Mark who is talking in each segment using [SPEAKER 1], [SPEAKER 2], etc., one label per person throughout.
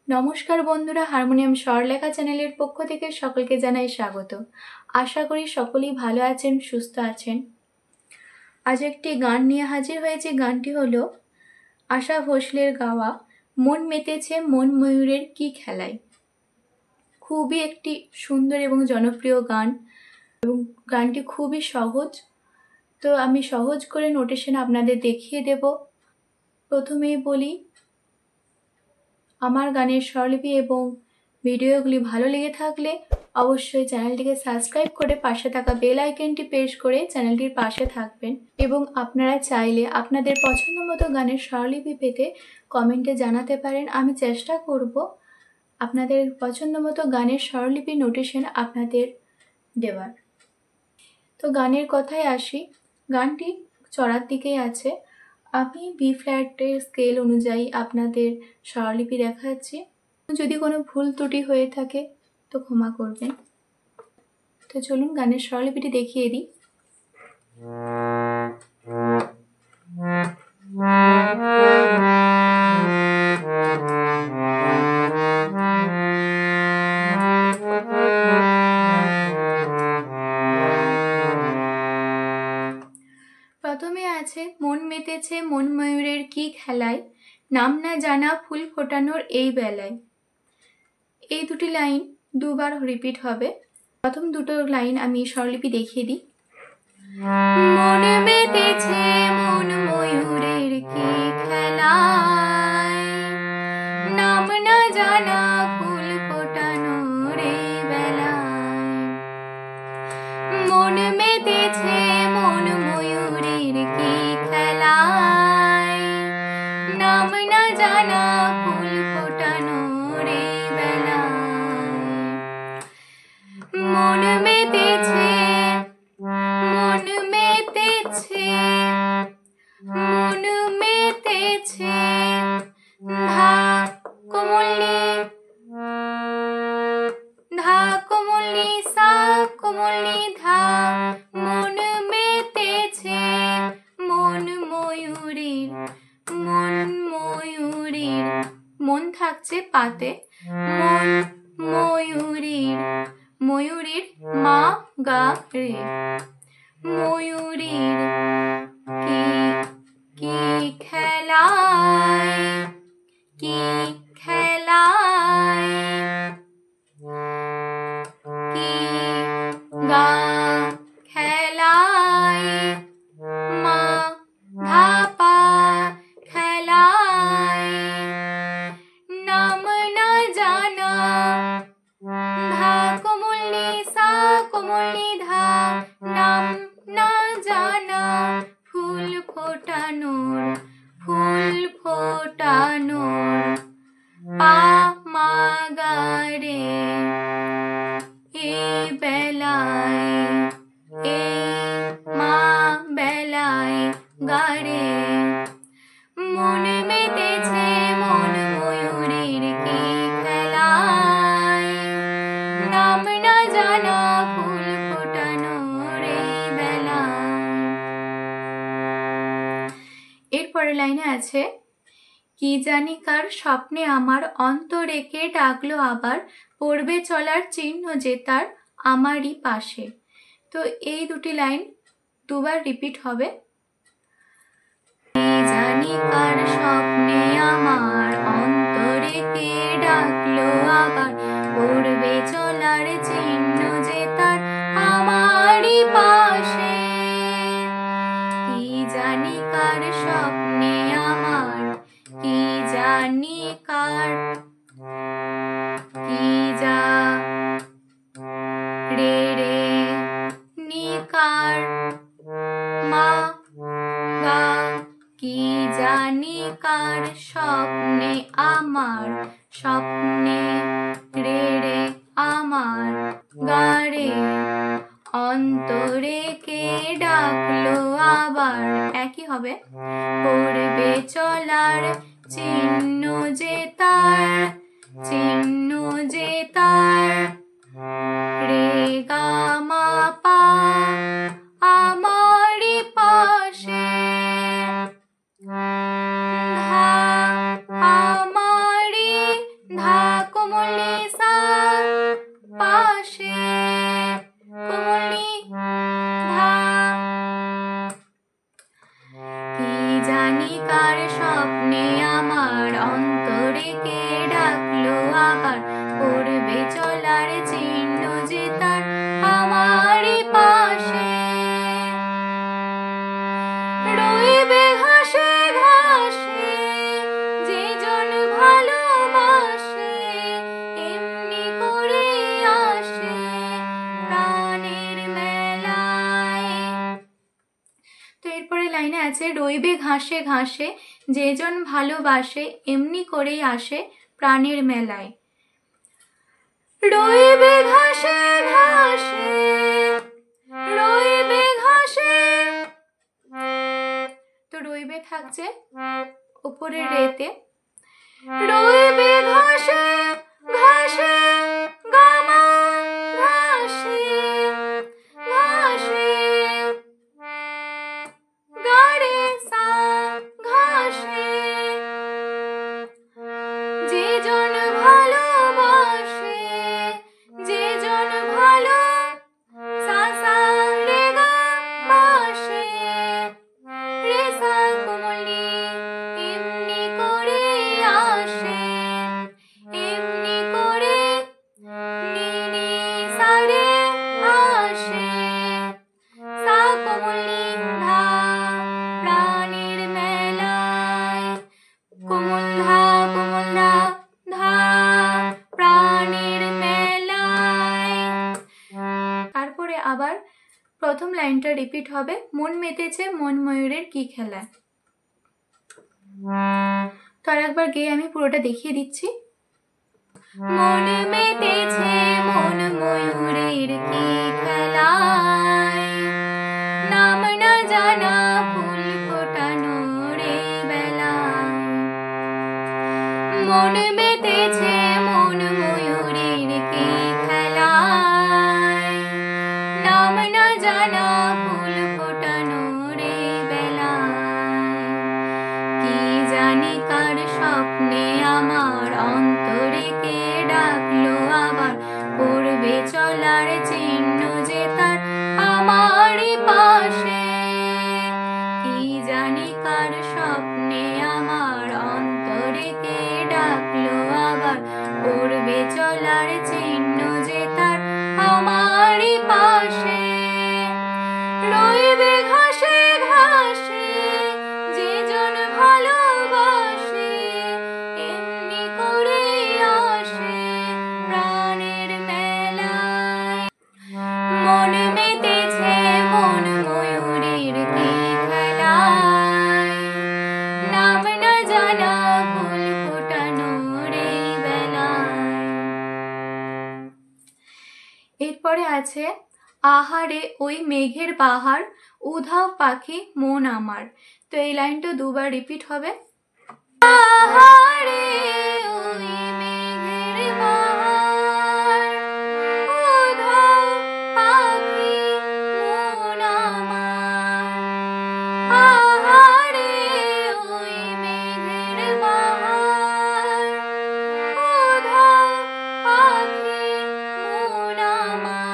[SPEAKER 1] নমস্কার বন্ধুরা, হারমোনিয়াম স্বরলেখা চ্যানেলের পক্ষ থেকে সকলকে জানাই স্বাগত। আশা করি সকলেই ভালো আছেন, সুস্থ আছেন। আজ একটি গান নিয়ে হাজির হয়েছে। গানটি হলো আশা ভোসলের গাওয়া মন মেতেছে মন ময়ূরের কি খেলায়। খুবই একটি সুন্দর এবং জনপ্রিয় গান এবং গানটি খুবই সহজ। তো আমি সহজ করে নোটেশন আপনাদের দেখিয়ে দেব। প্রথমেই বলি, আমার গানের স্বরলিপি এবং ভিডিওগুলি ভালো লেগে থাকলে অবশ্যই চ্যানেলটিকে সাবস্ক্রাইব করে পাশে থাকা বেল আইকনটি প্রেস করে চ্যানেলটির পাশে থাকবেন। এবং আপনারা চাইলে আপনাদের পছন্দ মতো গানের স্বরলিপি পেতে কমেন্টে জানাতে পারেন। আমি চেষ্টা করব আপনাদের পছন্দ মতো গানের স্বরলিপি নোটেশন আপনাদের দেওয়ার। তো গানের কথায় আসি। গানটি চড়ার দিকেই আছে। আমি বি ফ্ল্যাটের স্কেল অনুযায়ী আপনাদের স্বরলিপি দেখাচ্ছি। যদি কোনো ভুল ত্রুটি হয়ে থাকে তো ক্ষমা করবেন। তো চলুন গানের স্বরলিপিটি দেখিয়ে দিই। প্রথমে আছে মন মেতেছে মন ময়ূরের কি খেলায়, নাম না জানা ফুল ফোটানোর এই বেলায়। এই দুটি লাইন দুবার রিপিট হবে। প্রথম দুটো লাইন আমি স্বরলিপি দেখিয়ে দিই। মন মেতেছে মন ময়ূরের কি খেলায়, নাম না জানা ফুল ফোটানোর এই বেলায়। মন মেতেছে মন ময়ূরের কি খেলায়, নাম না জানা ফুল ফোটানোর এই বেলায়। মন মেতেছে মন মেতেছে মন মেতেছে ধা কোমলি ধা কোমলি সা কোমলি ধা। মন মেতেছে মন ময়ূরীর মন ময়ূরীর, মন থাকছে পাতে, মন ময়ূরীর ময়ূরীর মা গা রে। ময়ূরীর কি কি খেলায় কি খেলায়, কি গা খেলায় মা ধা পা খেলায়। নাম না জানা ধা কোমলি সা কোমলি ধা, নাম না জানা ফুল ফোটানোর ফুল ফোটানোর পা মা গা রে এই বেলায় এই মা বেলায় গা রে। মন মেতেছে মন ময়ূরের কি খেলায়, নাম না জানা ফুল ফোটানোর এই বেলায়। এরপরে লাইনে আছে কি জানি কার স্বপ্নে আমার অন্তরে কে ডাকলো আবার, পড়বে চলার চিহ্ন যে তার আমারই পাশে। তো এই দুটি লাইন দুবার রিপিট হবে। কি জানি কার স্বপ্নে আমার অন্তরে কে ডাকলো আবার, পড়বে চলার চিহ্ন যে তার আমারই পাশে। কি জানি কার স্বপ্নে আমার, কি জানি কার, কি যা রে রে নিকার মা গা, কি জানি কার স্বপ্নে আমার, স্বপ্নে রে রে আমার গা রে, অন্তরে কে ডাকলো আবার। একই হবে। পড়বে চলার চিহ্ন যে তার, চিহ্ন যে তার রে গা মা পা আমারই পাশে। ধা আমারই ধা ঘাসে ঘাসে যে জন ভালোবাসে এমনি করে আসে প্রাণের মেলায়। তো এরপরে লাইনে আছে রইবে ঘাসে ঘাসে যে জন ভালোবাসে এমনি করেই আসে প্রাণের মেলায়। রইবে ঘাসে ঘাসে রইবে ঘাসে, তো রইবে থাকছে উপরের রেতে। রইবে ঘাসে ঘাসে গামা ঘাসে ঘাসে গারে সা ঘাসে যে জন ভালোবাসে যে জন ভালো সা সা রে গা বাসে রে সা কোমলি এমনি করে আসে এমনি করে নি নি সা রে আসে সা কোমলি ধা প্রাণের মেলায়। কোমল ধা ধা প্রাণের মেলায়। তারপরে আবার প্রথম লাইনটা রিপিট হবে, মন মেতেছে মন ময়ূরের কি খেলায়। তো আর একবার গিয়ে আমি পুরোটা দেখিয়ে দিচ্ছি। মন মেতেছে মন ময়ূরের কি খেলায় নাম না জানা ফুল ফোটানো রে বেলায়। মন মেতেছে মন ময়ূরের কি খেলায় নাম না জানা ফুল ফোটানো রে বেলায়। কি জানি কার স্বপ্নে আমার অন্তরে কে ডাকলো আবার পড়বে চলার চিহ্ন যে তার আমারই পাশে। কি জানি কার স্বপ্নে আমার অন্তরে কে ডাকলো আবার পড়বে চলার চিহ্ন যে তার আমারই পাশে। রইবে ঘাসে ঘাসে যে জন ভালোবাসে এমনি করে আসে প্রাণের মেলায়। মন মেতেছে মন ময়ূরের কি খেলায় নাম না জানা ফুল ফোটানো রে বেলায়। এরপরে আছে আহারে ওই মেঘের বাহার উধাও পাখি মন আমার। তো এই লাইনটা দুবার রিপিট হবে। আহারে ওই মেঘের বাহার উধাও পাখি মন আমার। আহারে ওই মেঘের বাহার উধাও পাখি মন আমার।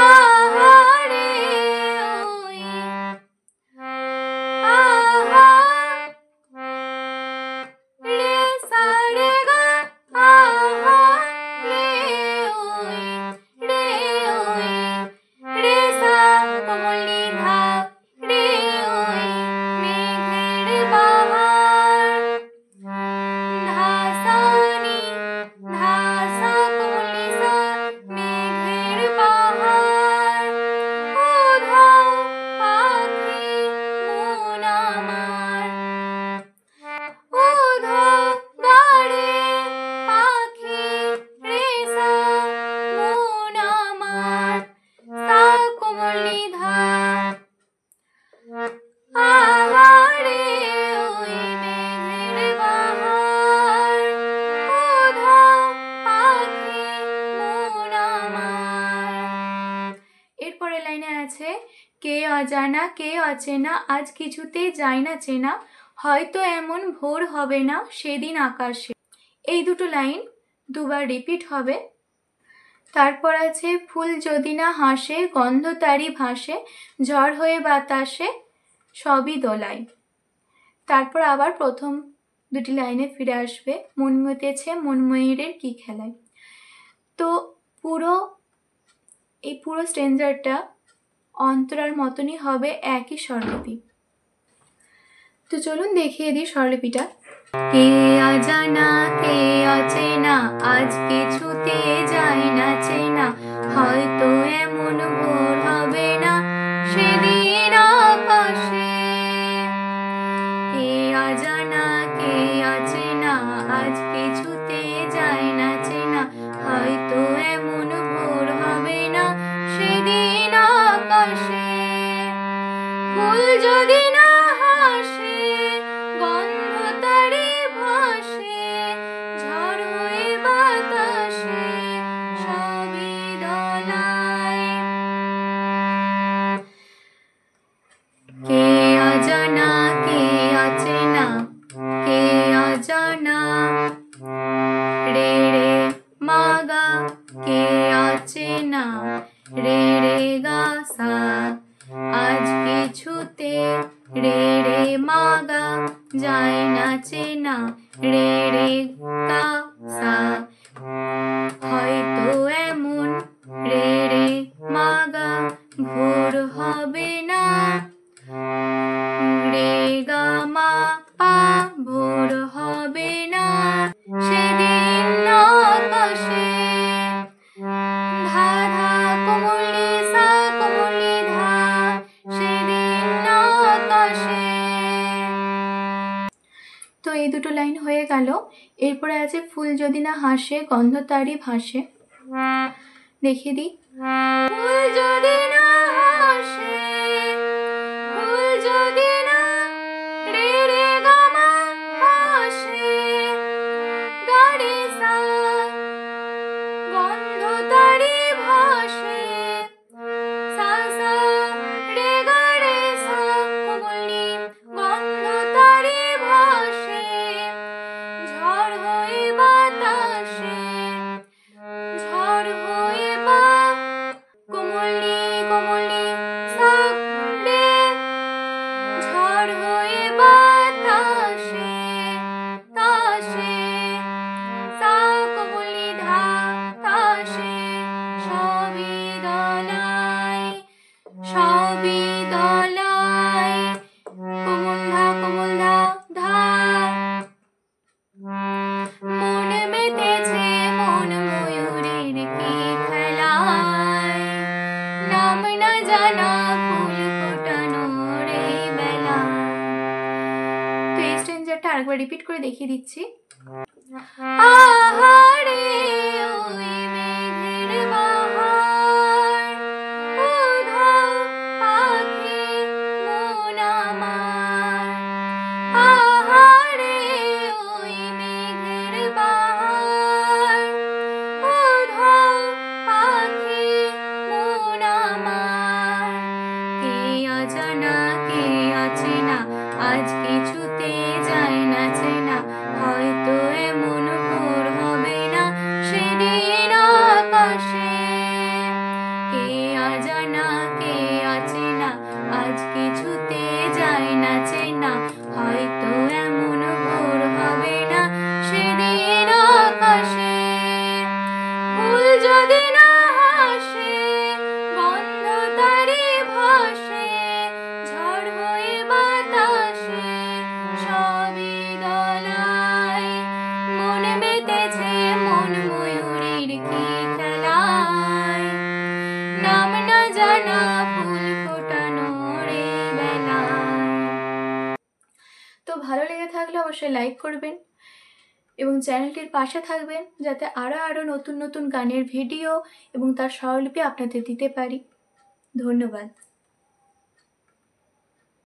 [SPEAKER 1] আহারে ওই আহা রে সা রে গা আহা রে ওই রে ওই রে সা কোমলি ধা রে ওই মেঘের বাহার ধা সা নি ধা সা কোমলি সা মেঘের বাহার উধাও পাখি মন আমার। উধাও গাড়ে পাখি রে সা মন আমার সা কোমলি ধা। আহারে ওই মেঘের বাহার উধাও পাখি মন আমার। এরপরে লাইনে আছে কে অজানা কে অচেনা আজ কিছুতেই যায় না চেনা হয়তো এমন ভোর হবে না সেদিন আকাশে। এই দুটো লাইন দুবার রিপিট হবে। তারপর আছে ফুল যদি না হাসে গন্ধ তারি ভাসে ঝড় হয়ে বাতাসে সবই দোলায়। তারপর আবার প্রথম দুটি লাইনে ফিরে আসবে, মন মেতেছে মন ময়ূরের কি খেলায়। তো এই পুরো স্ট্রেঞ্জারটা অন্তরার মতনই হবে একই স্বরলিপি। তো চলুন দেখিয়ে দিই স্বরলিপিটা। কে অজানা কে অচেনা, আজ কিছুতে যায় না চেনা, হয়তো এমন ভোর হবে না সেদিন আকাশে। কে অজানা কে অচেনা, আজ কিছুতে যায় না চেনা, হয়তো এমন ভোর হবে না সেদিন আকাশে। ফুল যদি না হাসে, গন্ধ তারে ভাসে, ঝড় হয়ে বাতাসে সবই দোলায়। কে অজানা কে অচেনা, কে অজানা, রে রে মা গা, কে অচেনা, রে রে গা সা, আজ কিছুতে রে রে মা গা যায় না চেনা, রে রে গা সা, হয়তো এমন রে রে মা গা ভোর হবে না, রে গা মা পা ভোর হবে না সেদিন আকাশে। ধা ধা কোমলি সা কোমলি ধা, সেদিন আকাশে। তো এই দুটো লাইন হয়ে গেল। এরপরে আছে ফুল যদি না হাসে, গন্ধ তারি ভাসে। দেখিয়ে দিই। ফুল যদি না হাসে, ফুল যদি না, রে রে গা মা হাসে, গা রে সা, গন্ধ তারি ভাসে, সা সা, রে গা রে সা কোমলি, গন্ধ তারি ভাসে, ঝড় হয়ে বাতাসে, ঝড় হয়ে বা কোমলি কোমলি সা রে, ঝড় হয়ে বাতাসে তাসে, সা কোমলি ধা তাসে সবই দোলায়, সবই দোলায়। কোমল ধা ধা, মন মেতেছে মন ময়ূরের কি খেলায়, নাম না জানা ফুল ফোটানোর এই বেলা। তো এই স্ট্যান্জাটা আরেকবার রিপিট করে দেখিয়ে দিচ্ছি। আহারে ওই মেঘের বাহার, উধাও পাখি মন আমার, আহারে ওই মেঘের বাহার, উধাও পাখি মন আমার। কে অজানা কে অচেনা, আজ কিছুতে যায় না চেনা, হয়তো এমন ভোর হবে না সেদিন আকাশে। কে অজানা কে অচেনা, আজ কিছুতে যায় না চেনা, হয়তো এমন ভোর হবে না সেদিন আকাশে। ফুল যদি না হাসে, গন্ধ তারে ভাসে, ঝড় হয়ে বাতাসে সবই দোলায়, মন মেতেছে মন ময়ূরের কি খেলায়, নাম না জানা ফুল ফোটানোর এই বেলায়। তো ভালো লেগে থাকলে অবশ্যই লাইক করবেন এবং চ্যানেলটির পাশে থাকবেন, যাতে আরও নতুন নতুন গানের ভিডিও এবং তার স্বরলিপি আপনাদের দিতে পারি। ধন্যবাদ।